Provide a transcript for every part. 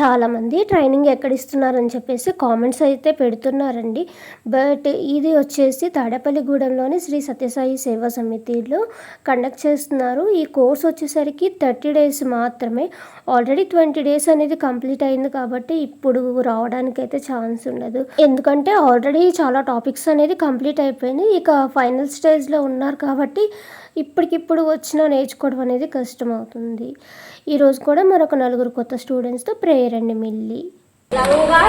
చాలామంది ట్రైనింగ్ ఎక్కడ ఇస్తున్నారని చెప్పేసి కామెంట్స్ అయితే పెడుతున్నారండి. బట్ ఇది వచ్చేసి తాడేపల్లిగూడెంలోని శ్రీ సత్యసాయి సేవా సమితిలో కండక్ట్ చేస్తున్నారు. ఈ కోర్స్ వచ్చేసరికి 30 డేస్ మాత్రమే. ఆల్రెడీ 20 డేస్ అనేది కంప్లీట్ అయింది కాబట్టి ఇప్పుడు రావడానికైతే ఛాన్స్ ఉండదు. ఎందుకంటే ఆల్రెడీ చాలా టాపిక్స్ అనేది కంప్లీట్ అయిపోయినాయి. ఇక ఫైనల్ స్టేజ్లో ఉన్నారు కాబట్టి ఇప్పటికిప్పుడు వచ్చినా నేర్చుకోవడం అనేది కష్టమవుతుంది. ఈరోజు కూడా మరొక 4 కొత్త స్టూడెంట్స్తో ప్రేయర్ అండి. మిల్లి లంగా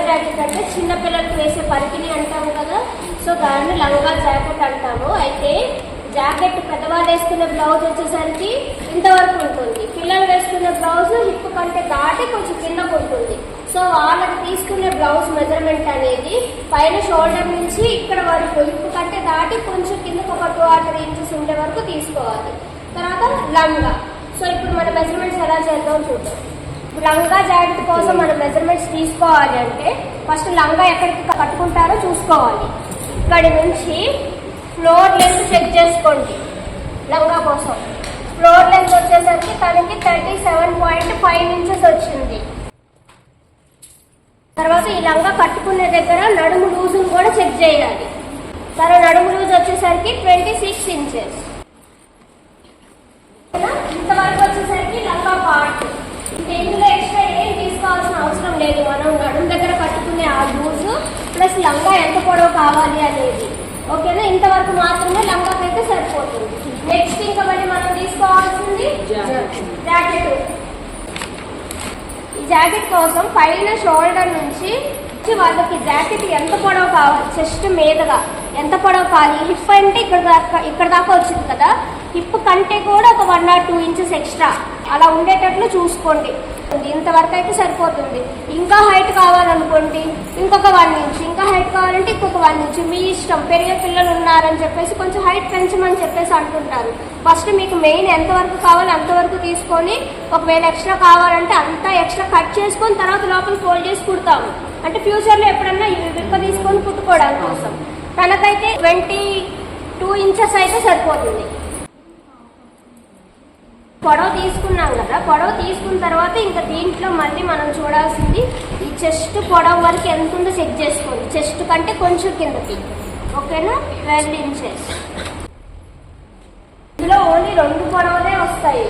జాకెట్ అంటే చిన్నపిల్లలకు వేసే పరికిణి అంటాము కదా, సో దాన్ని లంగా జాకెట్ అంటాము. అయితే జాకెట్ పెద్దవాళ్ళు వేసుకునే బ్లౌజ్ వచ్చేసరికి ఇంతవరకు ఉంటుంది. పిల్లలు వేసుకునే బ్లౌజ్ హిప్ కంటే దాటి కొంచెం కిందకు ఉంటుంది. సో వాళ్ళకి తీసుకునే బ్లౌజ్ మెజర్మెంట్ అనేది పైన షోల్డర్ నుంచి ఇక్కడ వరకు హిప్ కంటే దాటి కొంచెం కిందకు ఒక 2 or 3 inches ఉండే వరకు తీసుకోవాలి. తర్వాత లంగా. సో ఇప్పుడు మన మెజర్మెంట్స్ ఎలా చేద్దాం చూద్దాం. లంగా జాకెట్ కోసం మన మెజర్మెంట్స్ తీసుకోవాలి అంటే ఫస్ట్ లంగా ఎక్కడికి కట్టుకుంటారో చూసుకోవాలి. ఇక్కడి నుంచి ఫ్లోర్ లెంత్ చెక్ చేసుకోండి. లంగా కోసం ఫ్లోర్ లెంత్ వచ్చేసరికి తనకి 37.5 inches వచ్చింది. తర్వాత ఈ లంగా కట్టుకునే దగ్గర నడుము లూజును కూడా చెక్ చేయాలి. తన నడుము లూజ్ వచ్చేసరికి 26 inches. ఇంతవరకు వచ్చేసరికి లంగా పార్ట్. ఇందులో ఎక్స్ట్రా ఏం తీసుకోవాల్సిన అవసరం లేదు. మనం నడుము దగ్గర కట్టుకునే ఆ లూజు ప్లస్ లంగా ఎంత పొడవు కావాలి అనేది, ఓకేనా? ఇంతవరకు మాత్రమే లంగాకైతే సరిపోతుంది. నెక్స్ట్ ఇంకా మళ్ళీ మనం తీసుకోవాల్సింది జాకెట్. ఈ జాకెట్ కోసం పైన షోల్డర్ నుంచి వాళ్ళకి జాకెట్ ఎంత పొడవు కావాలి, చెస్ట్ మీదగా ఎంత పొడవు కావాలి. హిప్ అంటే ఇక్కడ దాకా వచ్చింది కదా, హిప్ కంటే కూడా ఒక 1 or 2 inches ఎక్స్ట్రా అలా ఉండేటట్లు చూసుకోండి. ఇంతవరకు అయితే సరిపోతుంది. ఇంకా హైట్ కావాలనుకోండి ఇంకొక 1 inch, ఇంకా హైట్ కావాలంటే ఇంకొక 1 inch, మీ ఇష్టం. పెరిగే పిల్లలు ఉన్నారని చెప్పేసి కొంచెం హైట్ పెంచమని చెప్పేసి అంటుంటారు. ఫస్ట్ మీకు మెయిన్ ఎంతవరకు కావాలో అంతవరకు తీసుకొని, ఒకవేళ ఎక్స్ట్రా కావాలంటే అంతా ఎక్స్ట్రా కట్ చేసుకొని తర్వాత లోపల ఫోల్డ్ చేసి కుడతాము. అంటే ఫ్యూచర్లో ఎప్పుడన్నా ఇవి విప్ప తీసుకొని కుట్టుకోవడానికి కోసం. తనకైతే 22 inches అయితే సరిపోతుంది. పొడవు తీసుకున్నాం కదా, పొడవు తీసుకున్న తర్వాత ఇంకా దీంట్లో మళ్ళీ మనం చూడాల్సింది ఈ చెస్ట్ పొడవు వరకు ఎంత ఉందో చెక్ చేసుకోండి. చెస్ట్ కంటే కొంచెం కిందకి, ఓకేనా? 12 inches. ఇందులో ఓన్లీ 2 పొడవులే వస్తాయి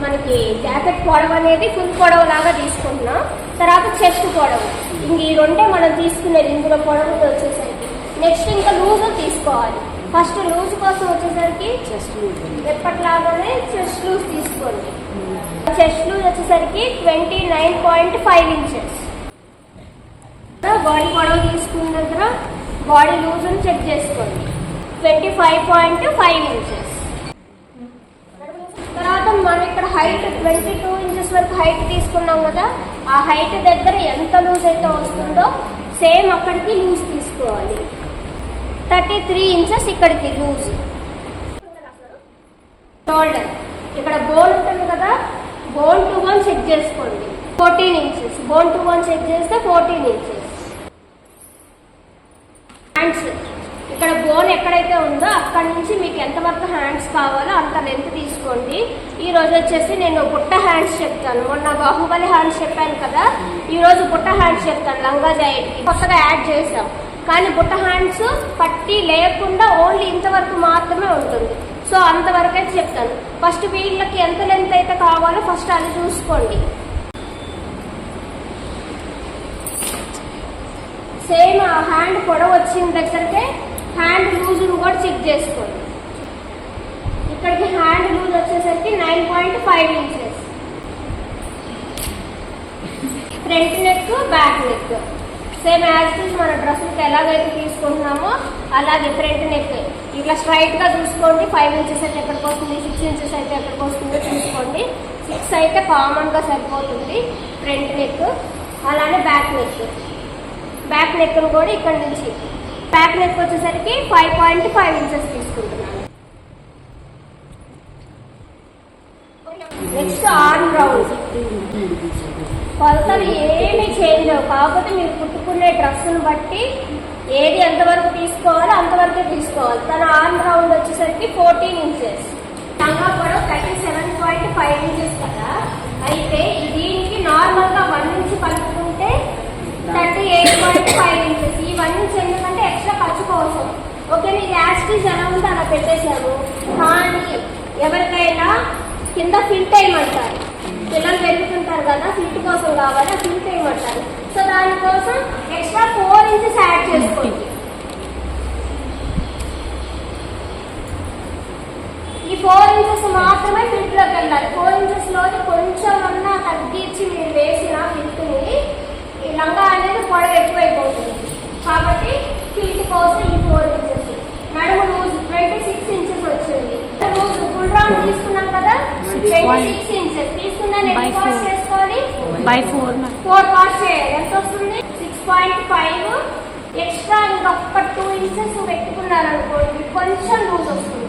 మనకి. జాకెట్ పొడవు అనేది ఫుల్ పొడవు లాగా తీసుకుంటున్నాం. తర్వాత చెస్ట్ పొడవు, ఇంక ఈ 2 మనం తీసుకునేది ఇందులో పొడవు వచ్చేసరికి. నెక్స్ట్ ఇంకా లూజ్ తీసుకోవాలి. ఫస్ట్ లూజ్ కోసం వచ్చేసరికి ఎప్పటిలాగానే చెస్ట్ లూజ్ తీసుకోండి. చెస్ట్ లూజ్ వచ్చేసరికి 29.5 inches. బాడీ పొడవు తీసుకున్న దగ్గర బాడీ లూజ్ అని చెక్ చేసుకోండి. 25.5 inches. తర్వాత మనం ఇక్కడ హైట్ 22 inches వరకు హైట్ తీసుకున్నాం కదా, ఆ హైట్ దగ్గర ఎంత లూజ్ అయితే వస్తుందో సేమ్ అక్కడికి లూజ్ తీసుకోవాలి. 33 inches ఇక్కడికి లూజ్. షోల్డర్ ఇక్కడ బోన్ ఉంటుంది కదా, బోన్ టు బోన్ చెక్ చేసుకోండి. 14 inches. Bone to bone check చేస్తే 14 inches. హ్యాండ్స్ ఇక్కడ బోన్ ఎక్కడైతే ఉందో అక్కడ నుంచి మీకు ఎంతవరకు హ్యాండ్స్ కావాలో అంత లెంత్ తీసుకోండి. ఈ రోజు వచ్చేసి నేను బుట్ట హ్యాండ్స్ చెప్తాను. మొన్న బాహుబలి హ్యాండ్స్ చెప్పాను కదా, ఈ రోజు బుట్ట హ్యాండ్స్ చెప్తాను. లంగా జాకెట్కి కొత్తగా యాడ్ చేసాం. కానీ బుట్ట హ్యాండ్స్ పట్టి లేకుండా ఓన్లీ ఇంతవరకు మాత్రమే ఉంటుంది. సో అంతవరకు అయితే చెప్తాను. ఫస్ట్ వీళ్ళకి ఎంత లెంత్ అయితే కావాలో ఫస్ట్ అది చూసుకోండి. సేమ్ ఆ హ్యాండ్ పొడవు వచ్చిన దగ్గరకే హ్యాండ్ లూజ్ను కూడా చెక్ చేసుకోండి. ఇక్కడికి హ్యాండ్ లూజ్ వచ్చేసరికి 9.5 inches. Front neck, back neck same as it is మన డ్రెస్కి ఎలాగైతే తీసుకుంటున్నామో అలాగే ఫ్రంట్ నెక్ ఇట్లా స్ట్రైట్గా చూసుకోండి. 5 inches అయితే ఎక్కడికి వస్తుంది, 6 inches అయితే ఎక్కడికి వస్తుందో చూసుకోండి. 6 అయితే కామన్గా సరిపోతుంది ఫ్రంట్ నెక్. అలానే బ్యాక్ నెక్. బ్యాక్ నెక్ కూడా ఇక్కడ నుంచి బ్యాక్ నెక్ వచ్చేసరికి 5.5 inches తీసుకుంటున్నాను. Next arm round. కొలతలు ఏమీ చేంజ్ అవ్వవు, కాకపోతే మీరు కుట్టుకునే డ్రెస్సును బట్టి ఏది ఎంతవరకు తీసుకోవాలో అంతవరకే తీసుకోవాలి. తన ఆర్మ్ రౌండ్ వచ్చేసరికి 14 inches. లంగా పొడవు 37.5 inches కదా, అయితే దీనికి యాస్టీస్ ఎలా ఉందో అలా పెట్టేశాము. కానీ ఎవరికైనా కింద ఫిల్ట్ వేయమంటారు, పిల్లలు పెరుగుతుంటారు కదా, ఫిల్ట్ కోసం కావాలి, ఆ ఫిల్ట్ వేయమంటారు. సో దానికోసం ఎక్స్ట్రా 4 ఇంచెస్ యాడ్ చేసుకోండి. ఈ 4 ఇంచెస్ మాత్రమే ఫిల్ట్ లోకి వెళ్ళాలి. 4 ఇంచెస్ లోకి కొంచెం అన్నా తగ్గించి మీరు వేసిన ఫిల్ట్ ని ఈ లంగా అనేది పొడవు ఎక్కువైపోతుంది. కాబట్టి ఫిల్ట్ కోసం ఈ 4 ఇంచెస్. నడుము లూజ్ 26 ఇంచెస్ వచ్చింది. లూజ్ ఫుల్ రౌండ్ తీసుకున్నాం కదా, 26 ఇంచెస్ తీసుకున్నాను. ఎన్ని పార్ట్స్ చేసుకోవాలి? 4 పార్ట్స్ చేయాలి. ఎంత వస్తుంది? 6.5. ఎక్స్ట్రా ఇంకొక 2 ఇంచెస్ పెట్టుకున్నారనుకోండి, కొంచెం లూజ్ వస్తుంది.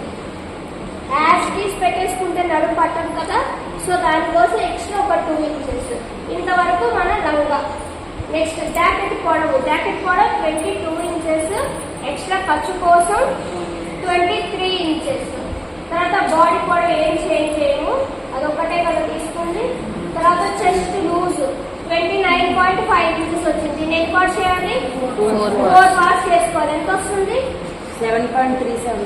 యాస్టీస్ పెట్టేసుకుంటే నడుము పట్టదు కదా, సో దానికోసం ఎక్స్ట్రా ఒక 2 ఇంచెస్. ఇంతవరకు మన లంగా. నెక్స్ట్ జాకెట్ పొడవు 22 ఇంచెస్. ఎక్స్ట్రా ఖర్చు కోసం 23 ఇంచెస్. తర్వాత బాడీ పొడవు ఏం చేంజ్ చేయము, అదొక్కటే కదా తీసుకోండి. తర్వాత చెస్ట్ లూజ్ 29.5 ఇంచెస్ వచ్చింది. నేను పార్ట్స్ చేయాలి, 4 పార్ట్స్ చేసుకోవాలి. ఎంత వస్తుంది? 7.37.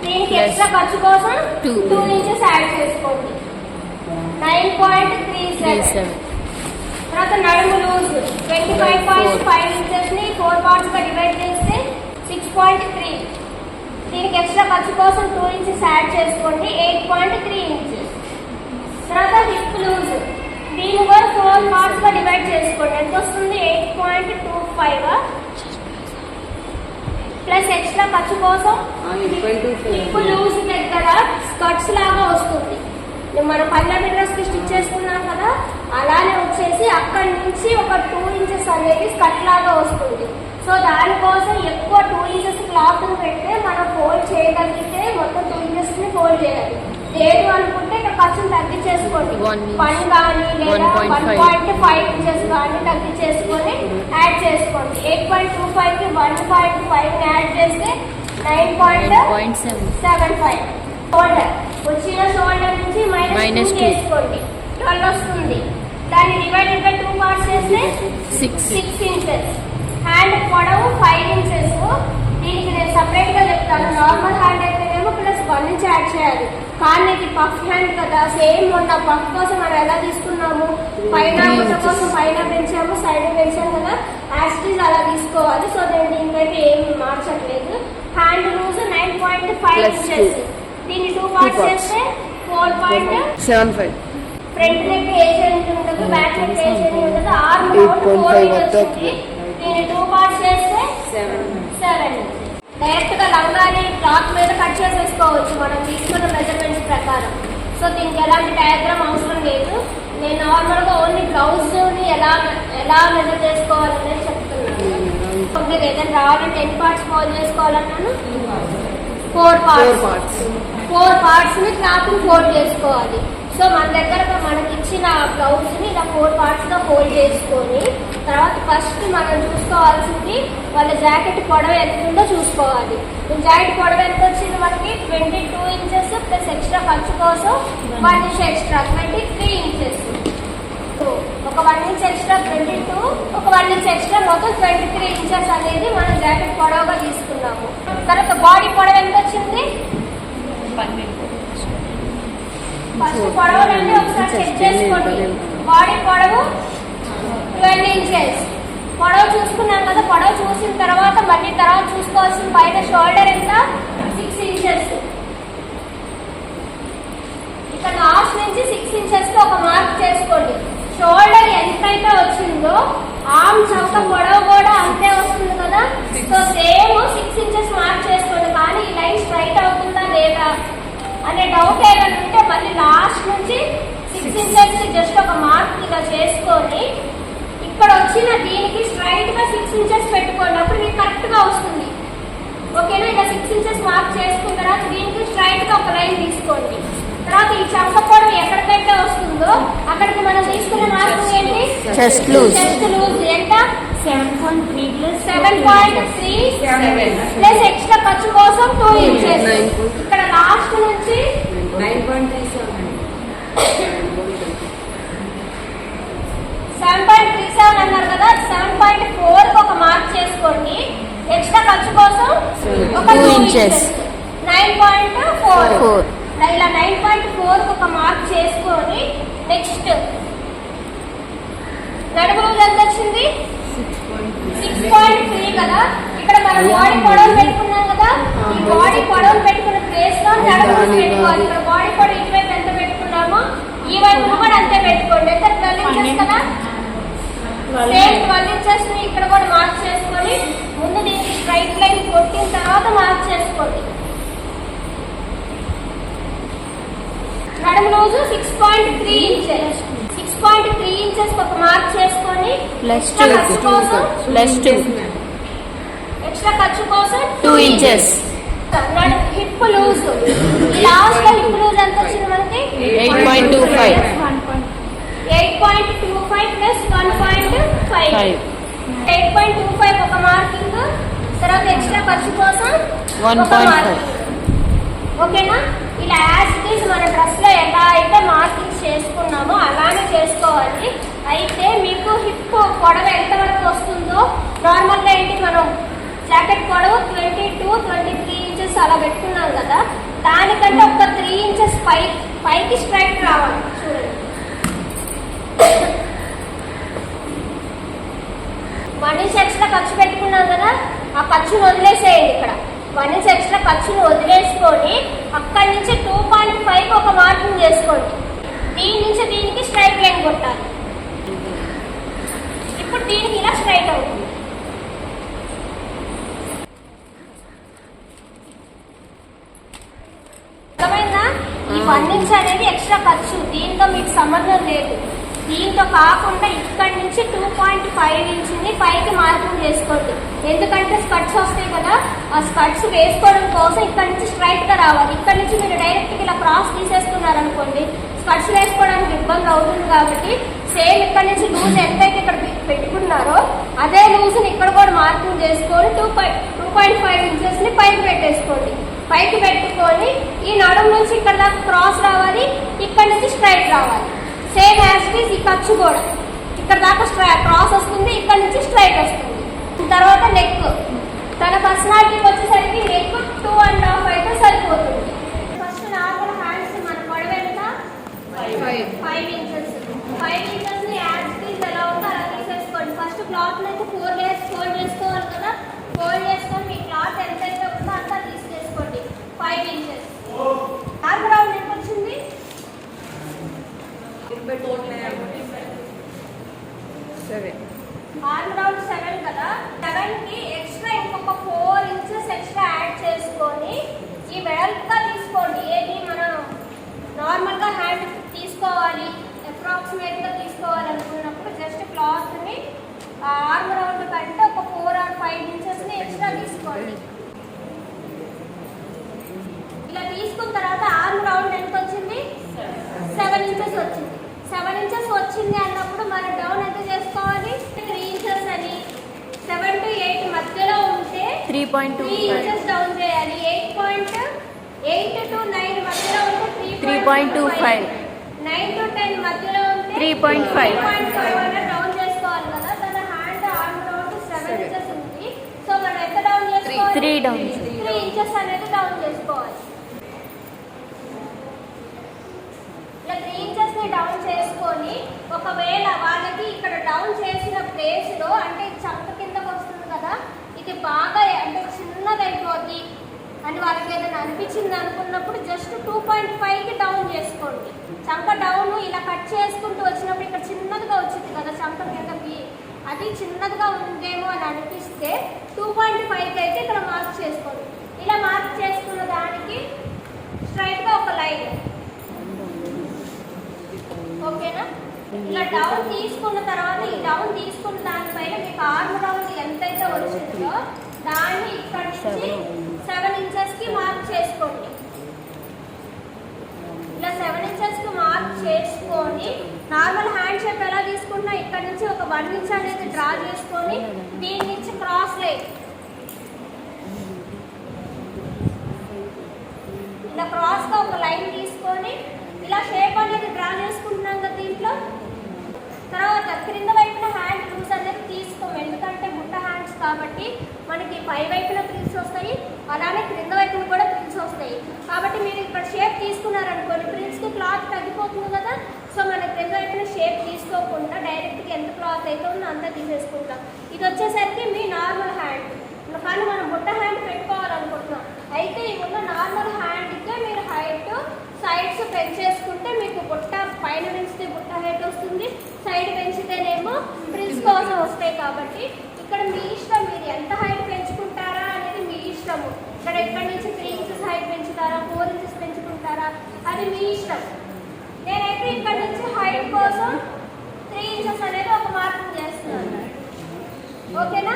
దీనికి ఎక్స్ట్రా ఖర్చు కోసం 2 ఇంచెస్ యాడ్ చేసుకోండి. 9.37. తర్వాత నడుము లూజ్ 25.5 ఇంచెస్ ని 4 పార్ట్స్ గా డివైడ్ చేస్తే 6.3. దీనికి ఎక్స్ట్రా ఖర్చు కోసం 2 ఇంచెస్ యాడ్ చేసుకోండి. 8.3 ఇంచెస్. తర్వాత హిప్ లూజ్ దీన్ని కూడా 4 పార్ట్స్ గా డివైడ్ చేసుకోండి. ఎంత వస్తుంది? 8.25. ప్లస్ ఎక్స్ట్రా ఖర్చు కోసం హిప్ లూజ్ దగ్గర స్కర్ట్స్ లాగా వస్తుంది. మనం పంజాబీ డ్రెస్ కి స్టిచ్ చేసుకున్నాం కదా, అలానే వచ్చేసి అక్కడి నుంచి ఒక 2 ఇంచెస్ అనేది స్కర్ట్ లాగా వస్తుంది. సో దానికోసం ఎక్కువ 2 ఇంచెస్ క్లాత్ పెడితే మనం ఫోల్డ్ చేయగలిగితే మొత్తం 2 ఇంచెస్ ని ఫోల్డ్ చేయాలి. లేదు అనుకుంటే ఇక్కడ ఖర్చును తగ్గించేసుకోండి. 1 కానీ లేదా 1.5 ఇంచెస్ కానీ తగ్గించేసుకొని యాడ్ చేసుకోండి. 8.25 కి 1.5 యాడ్ చేస్తే 9.75. షోల్డర్ వచ్చిన షోల్డర్ నుంచి మైనస్ 2 చేసుకోండి, 12 వస్తుంది. దాన్ని డివైడెడ్ బై 2 పార్ట్స్ చేస్తే 6 ఇంచెస్. హ్యాండ్ పొడవు 5 ఇంచెస్. దీనికి నేను సపరేట్ గా చెప్తాను. నార్మల్ హ్యాండ్ అయితేనేమో ప్లస్ 1 ఇంచ్ యాడ్ చేయాలి. కానీ ఇది పఫ్ హ్యాండ్ కదా, సేమ్ మొన్న పఫ్ కోసం మనం ఎలా తీసుకున్నాము, పైన కోసం పైన పెంచాము, సైడ్ పెంచాము కదా, యాస్టీస్ అలా తీసుకోవాలి. సో నేను దీనికైతే ఏమి మార్చట్లేదు. Hand loose 9.5 inches. దీన్ని 2 పార్ట్స్ చేస్తే 4.75. ఫ్రంట్ నెక్ ఏజ్ ఎంత ఉంటుంది, బ్యాక్ నెక్ ఏజ్ ఎంత ఉంటుంది, ఆర్మ్ 4 వస్తుంది. దీన్ని 2 పార్ట్స్ చేస్తే 7. డైరెక్ట్ గా లంగాని క్లాత్ మీద కట్ చేసేసుకోవచ్చు మనం తీసుకున్న మెజర్మెంట్స్ ప్రకారం. సో దీనికి ఎలాంటి డయాగ్రామ్ అవసరం లేదు. నేను నార్మల్ గా ఓన్లీ బ్లౌజ్ ని ఎలా మెజర్ చేసుకోవాలనేది చెప్తున్నాను. మీరు ఏదైనా రావాలంటే ఎన్ని పార్ట్స్ ఫోల్డ్ చేసుకోవాలన్నాను? 4 పార్ట్స్ ని క్లాత్ ని ఫోల్డ్ చేసుకోవాలి. సో మన దగ్గర మనకి ఇచ్చిన బ్లౌజ్ ని ఇలా 4 పార్ట్స్ గా ఫోల్డ్ చేసుకొని తర్వాత ఫస్ట్ మనం చూసుకోవాల్సింది వాళ్ళ జాకెట్ పొడవు ఎంత ఉందో చూసుకోవాలి. జాకెట్ పొడవు ఎంత వచ్చింది మనకి? 22 ఇంచెస్ ప్లస్ ఎక్స్ట్రా ఖర్చు కోసం 1 ఇంచ్ ఎక్స్ట్రా 23 ఇంచెస్. ఒక 1 ఇంచ్ ఎక్స్ట్రా 22, ఒక 1 ఇంచ్ ఎక్స్ట్రా మొత్తం 23 ఇంచెస్ అనేది మనం జాకెట్ పొడవుగా తీసుకున్నాము. తర్వాత బాడీ పొడవు ఎంత వచ్చింది? ఫస్ట్ పొడవులన్నీ ఒకసారి చెక్ చేసుకోండి. బాడీ పొడవు 12 ఇంచెస్. పొడవు చూసుకున్నాం కదా, పొడవు చూసిన తర్వాత మళ్ళీ తర్వాత చూసుకోవాల్సిన పైన షోల్డర్ ఎంత? 6 ఇంచెస్. ఇక్కడ లాస్ట్ నుంచి 6 ఇంచెస్ తో ఒక మార్క్ చేసుకోండి. షోల్డర్ ఎంతైతే వచ్చిందో ఆర్మ్ చౌక పొడవు కూడా అంతే వస్తుంది కదా. సో సేమ్ 6 ఇంచెస్ మార్క్ చేసుకోండి. కానీ ఈ లైన్ స్ట్రైట్ అవుతుందా లేదా అనే డౌట్ ఏదైనా ఉంటే మళ్ళీ లాస్ట్ నుంచి 6 ఇంచెస్ జస్ట్ ఒక మార్క్ ఇలా చేసుకొని ఇక్కడ వచ్చిన దీనికి స్ట్రైట్ గా 6 ఇంచెస్ పెట్టుకోండి. అప్పుడు మీకు కరెక్ట్ గా వస్తుంది. ఓకేనా? ఇలా 6 ఇంచెస్ మార్క్ చేసుకున్న తర్వాత దీనికి స్ట్రైట్ గా ఒక లైన్ తీసుకోండి. తర్వాత ఈ చంక పొడవు ఎక్కడికైతే వస్తుందో అక్కడికి మనం తీసుకునే మార్క్ ఏంటి? చెస్ట్ లూజ్ ఎంత? 7.3 ప్లస్ ఎక్స్ట్రా ఖర్చు కోసం 2 ఇంచెస్. ఇక్కడ లాస్ట్ నుంచి 7.37 7 అన్నారు కదా, 7.4 ఒక మార్క్ చేసుకోండి. ఎక్స్ట్రా ఖర్చు కోసం ఒక 2 ఇంచెస్ 9.4 ఇలా 9.4 ఒక మార్క్ చేసుకొని నెక్స్ట్ నడుము లూజ్ ఎంత వచ్చింది 6.3 కదా. ఇక్కడ మనం బాడీ పొడవు పెట్టుకున్నాం కదా, ఈ బాడీ పొడవు పెట్టుకున్న ప్లేస్ లో నడుము లూజ్ పెట్టుకోవాలి. ఇక్కడ బాడీ పొడవు ఇటువైపు ఎంత పెట్టుకున్నామో ఈ వైపు కూడా అంతే పెట్టుకోండి. ఎంత 12 ఇంచెస్ కదా, సేమ్ 12 ఇంచెస్ ని ఇక్కడ కూడా మార్క్ చేసుకొని ముందు దీనికి స్ట్రైట్ లైన్ కొట్టిన తర్వాత మార్క్ చేసుకోండి. నడుము రోజు 6.3 ఇంచెస్ 6.3 ఇంచెస్ ఒక మార్క్ చేసుకొని ఎక్స్ట్రా ఖర్చు కోసం 2 ఇంచెస్. హిప్ లూజ్ లాస్ట్ లో హిప్ లూజ్ ఎంత వచ్చింది మనకి 8.25 ప్లస్ 1.5 8.25 ఒక మార్కింగ్. తర్వాత ఎక్స్ట్రా ఖర్చు కోసం 1.5. ఓకేనా? ఇలా యాజ్ ఇట్ ఈజ్ మన డ్రెస్ లో ఎలా అయితే మార్కింగ్ చేసుకున్నామో అలానే చేసుకోవాలి. అయితే మీకు హిప్ పొడవు ఎంతవరకు వస్తుందో నార్మల్ గా ఏంటి మనం జాకెట్ పొడవు 22-23 ఇంచెస్ అలా పెట్టుకున్నాం కదా, దానికంటే ఒక 3 ఇంచెస్ పైకి స్ట్రైట్ రావాలి. చూడండి 1 ఇంచ్ ఎక్స్ట్రా ఖర్చు పెట్టుకున్నాం కదా, ఆ ఖర్చును వదిలేసేయండి. ఇక్కడ 1 ఇంచ్ ఎక్స్ట్రా ఖర్చును వదిలేసుకొని అక్కడి నుంచి 2.5 ఒక మార్కింగ్ చేసుకోండి. దీని నుంచి దీనికి స్ట్రైట్ లైన్ కొట్టాలి. ఇప్పుడు దీనికి ఇలా స్ట్రైట్ అవుతుంది. అర్థమైందా? ఈ 1 ఇంచ్ అనేది ఎక్స్ట్రా ఖర్చు, దీంతో మీకు సంబంధం లేదు. దీంతో కాకుండా ఇక్కడి నుంచి 2.5 ఇంచుని పైకి మార్కింగ్ చేసుకోండి. ఎందుకంటే స్కర్ట్స్ వస్తాయి కదా, ఆ స్కర్ట్స్ వేసుకోవడం కోసం ఇక్కడ నుంచి స్ట్రైట్ గా రావాలి. ఇక్కడ నుంచి మీరు డైరెక్ట్ గా ఇలా క్రాస్ తీసేసుకున్నారనుకోండి, స్కర్ట్స్ వేసుకోవడానికి ఇబ్బంది అవుతుంది. కాబట్టి సేమ్ ఇక్కడ నుంచి లూజ్ ఎంతైతే ఇక్కడ పెట్టుకున్నారో అదే లూజ్ ని ఇక్కడ కూడా మార్కింగ్ చేసుకొని 2.5 ఇంచెస్ ని పైకి పెట్టేసుకోండి. పైకి పెట్టుకొని ఈ నడుము నుంచి ఇక్కడ దాకా క్రాస్ రావాలి, ఇక్కడ నుంచి స్ట్రైట్ రావాలి. సేమ్ యాజ్ ఇట్ ఈజ్ ఈ ఖర్చు కూడా ఇక్కడ దాకా క్రాస్ వస్తుంది, ఇక్కడ నుంచి స్ట్రైట్ వస్తుంది. తర్వాత నెక్, తన పర్సనాలిటీకి వచ్చేసరికి నెక్ 2.5 అయితే సరిపోతుంది. ఫస్ట్ నార్మల్ హ్యాండ్స్ మన పొడవు ఎంత 5 ఇంచెస్. 5 ఇంచెస్ ని యాజ్ ఇట్ ఈజ్ ఎలా ఉందో అలా తీసేసుకోండి. ఫస్ట్ క్లాత్ అయితే 4 లేయర్స్ ఫోల్డ్ చేసుకోవాలి కదా, ఫోల్డ్ చేసుకొని మీ క్లాత్ ఎంతైతే ఉందో అంతా తీసేసుకోండి. 5 ఇంచెస్. ఆర్మ్ రౌండ్ ఎంత వచ్చింది 7. ఆర్మ్ రౌండ్ 7 కదా, 7 కి ఎక్స్ట్రా ఇంకొక 4 ఇంచెస్ ఎక్స్ట్రా యాడ్ చేసుకొని ఈ వెడల్పుగా తీసుకోండి. ఏది మనం నార్మల్ గా హ్యాండ్ తీసుకోవాలి, అప్రాక్సిమేట్ గా తీసుకోవాలనుకున్నప్పుడు జస్ట్ క్లాత్ ని ఆర్మ్ రౌండ్ కంటే ఒక 4 or 5 ఇంచెస్ ని ఎక్స్ట్రా తీసుకోండి. ఇలా తీసుకున్న తర్వాత ఆర్మ్ రౌండ్ ఎంత వచ్చింది 7 ఇంచెస్ వచ్చింది. 7 ఇంచెస్ వచ్చింది అన్నప్పుడు మనం డౌన్ ఎంత చేసుకోవాలి 3 ఇంచెస్ అని. 7 to 8 మధ్యలో ఉంటే 3 ఇంచెస్ డౌన్ చేయాలి. 8 to 9 మధ్యలో ఉంటే 3.25. 9 to 10 మధ్యలో ఉంటే 3.5 అలా డౌన్ చేసుకోవాలి కదా. తన హ్యాండ్ ఆర్మ్ రౌండ్ 7 ఇంచెస్ ఉంది. సో మనం ఎంత డౌన్ చేసుకోవాలి 3 ఇంచెస్ అనేది డౌన్ చేసుకోవాలి. ఇలా 3 ఇంచెస్ ని డౌన్ చేసుకొని ఒకవేళ వాళ్ళకి ఇక్కడ డౌన్ చేసిన ప్లేస్ లో అంటే చంక కిందకు వస్తుంది కదా, ఇది బాగా అంటే చిన్నది అయిపోద్ది అని వాళ్ళకి ఏదైనా అనిపించింది అనుకున్నప్పుడు జస్ట్ 2.5 కి డౌన్ చేసుకోండి. చంక డౌన్ ఇలా కట్ చేసుకుంటూ వచ్చినప్పుడు ఇక్కడ చిన్నదిగా వచ్చింది కదా చంక కిందకి, అది చిన్నదిగా ఉందేమో అని అనిపిస్తే 2.5 కి అయితే ఇక్కడ మార్క్ చేసుకోండి. ఇలా మార్క్ చేసుకున్న దానికి స్ట్రైట్ గా ఒక లైన్. ఓకేనా? ఇలా డౌన్ తీసుకున్న తర్వాత ఈ డౌన్ తీసుకున్న దానిపైన మీకు ఆర్మ్ రౌండ్ ఎంతైతే వచ్చిందో దాన్ని ఇక్కడ నుంచి 7 ఇంచెస్ కి మార్క్ చేసుకోండి. ఇలా 7 ఇంచెస్ కి మార్క్ చేసుకొని నార్మల్ హ్యాండ్ షేప్ ఎలా తీసుకున్నా ఇక్కడ నుంచి ఒక 1 ఇంచ్ అనేది డ్రా చేసుకొని దీని నుంచి క్రాస్ లైన్ ఇలా క్రాస్ గా ఒక లైన్ తీసుకొని ఇలా షేప్ అనేది డ్రా చేసుకుంటున్నాం కదా దీంట్లో. తర్వాత క్రింద వైపున హ్యాండ్ కాబట్టి మనకి పై వైపున ప్రిల్స్ వస్తాయి, అలానే క్రింద వైపున కూడా ప్రిల్స్ వస్తాయి. కాబట్టి మీరు ఇక్కడ షేప్ తీసుకున్నారనుకోండి, ప్రిల్స్కి క్లాత్ తగ్గిపోతుంది కదా. సో మన క్రింద వైపున షేప్ తీసుకోకుండా డైరెక్ట్గా ఎంత క్లాత్ అయితే ఉందో అంతా తీసేసుకుంటాం. ఇది వచ్చేసరికి మీ నార్మల్ హ్యాండ్, కానీ మనం బుట్ట హ్యాండ్ పెట్టుకోవాలనుకుంటున్నాం. అయితే ఈ ఉన్న నార్మల్ హ్యాండ్కే మీరు హైట్ సైడ్స్ పెంచేసుకుంటే మీకు బుట్ట పైన పెంచితే బుట్ట హైట్ వస్తుంది, సైడ్ పెంచితేనేమో ప్రిల్స్ కోసం వస్తాయి. కాబట్టి ఇక్కడ మీ ఇష్టం, మీరు ఎంత హైట్ పెంచుకుంటారా అనేది మీ ఇష్టము. ఇక్కడ నుంచి 3 ఇంచెస్ హైట్ పెంచుతారా, 4 ఇంచెస్ పెంచుకుంటారా, అది మీ ఇష్టం. నేనైతే ఇక్కడ నుంచి హైట్ కోసం 3 ఇంచెస్ అనేది ఒక మార్కింగ్ చేస్తున్నాను. ఓకేనా?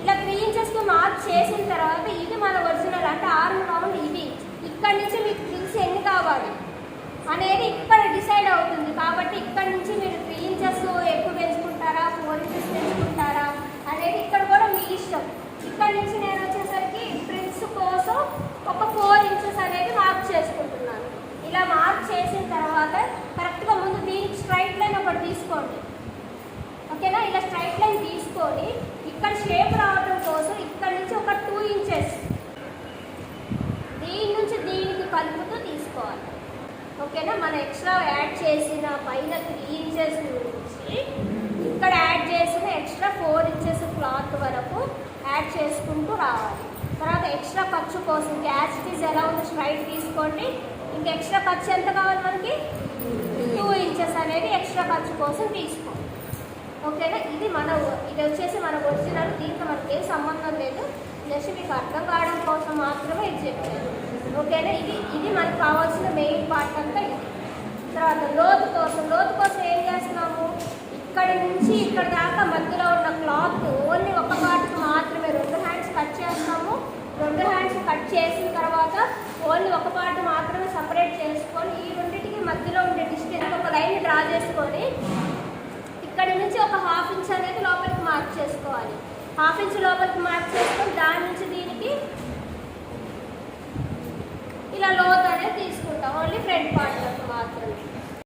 ఇలా 3 ఇంచెస్కి మార్క్ చేసిన తర్వాత ఇది మన ఒరిజినల్ అంటే ఆర్మ్ రౌండ్. ఇది ఇక్కడ నుంచి మీకు ప్రిల్స్ ఎన్ని కావాలి అనేది ఇక్కడ డిసైడ్ అవుతుంది. కాబట్టి ఇక్కడ నుంచి మీరు 3 ఇంచెస్ ఎక్కువ పెంచుకుంటారా, 4 ఇంచెస్ పెంచుకుంటారా అనేది ఇక్కడ కూడా మీ ఇష్టం. ఇక్కడ నుంచి నేను వచ్చేసరికి ప్రిల్స్ కోసం ఒక 4 ఇంచెస్ అనేది మార్క్ చేసుకుంటున్నాను. ఇలా మార్క్ చేసిన తర్వాత కరెక్ట్గా ముందు దీనికి స్ట్రైట్ లైన్ ఒకటి తీసుకోండి. ఓకేనా? ఇలా స్ట్రైట్ లైన్ తీసుకొని ఇక్కడ షేప్ రావడం కోసం ఇక్కడ నుంచి ఒక 2 ఇంచెస్ దీని నుంచి దీనికి కలుపుతూ తీసుకోవాలి. ఓకేనా? మనం ఎక్స్ట్రా యాడ్ చేసిన పైన 3 ఇంచెస్ నుంచి ఇక్కడ యాడ్ చేసిన ఎక్స్ట్రా 4 ఇంచెస్ క్లాత్ వరకు యాడ్ చేసుకుంటూ రావాలి. తర్వాత ఎక్స్ట్రా ఖర్చు కోసం గ్యాస్ ఫీజ్ ఎలా ఉందో స్ట్రైట్ తీసుకోండి. ఇంకా ఎక్స్ట్రా ఖర్చు ఎంత కావాలి మనకి? 2 ఇంచెస్ అనేది ఎక్స్ట్రా ఖర్చు కోసం తీసుకోండి. ఓకేనా? ఇది వచ్చేసి మన ఒరిజినల్. దీంతో మనకి ఏం సంబంధం లేదు, జస్ట్ మీకు అర్థం కావడం కోసం మాత్రమే ఇది చెప్పాను. ఓకేనా? ఇది మనకు కావాల్సిన మెయిన్ పార్ట్ అంతా ఇది. తర్వాత లోతు కోసం ఏం చేస్తున్నాము? ఇక్కడ నుంచి ఇక్కడ దాకా మధ్యలో ఉన్న క్లాత్ ఓన్లీ ఒక పార్ట్కి మాత్రమే 2 హ్యాండ్స్ కట్ చేస్తాము. 2 హ్యాండ్స్ కట్ చేసిన తర్వాత ఓన్లీ ఒక పార్ట్ మాత్రమే సపరేట్ చేసుకొని ఈ రెండింటికి మధ్యలో ఉండే డిస్టెన్స్ ఒక లైన్ డ్రా చేసుకొని ఇక్కడ నుంచి ఒక 1/2 ఇంచ్ అనేది లోపలికి మార్క్ చేసుకోవాలి. 1/2 ఇంచ్ లోపలికి మార్క్ చేసుకొని దాని నుంచి దీనికి ఇలా లోత్ అనేది తీసుకుంటాం, ఓన్లీ ఫ్రంట్ పార్ట్ మాత్రమే.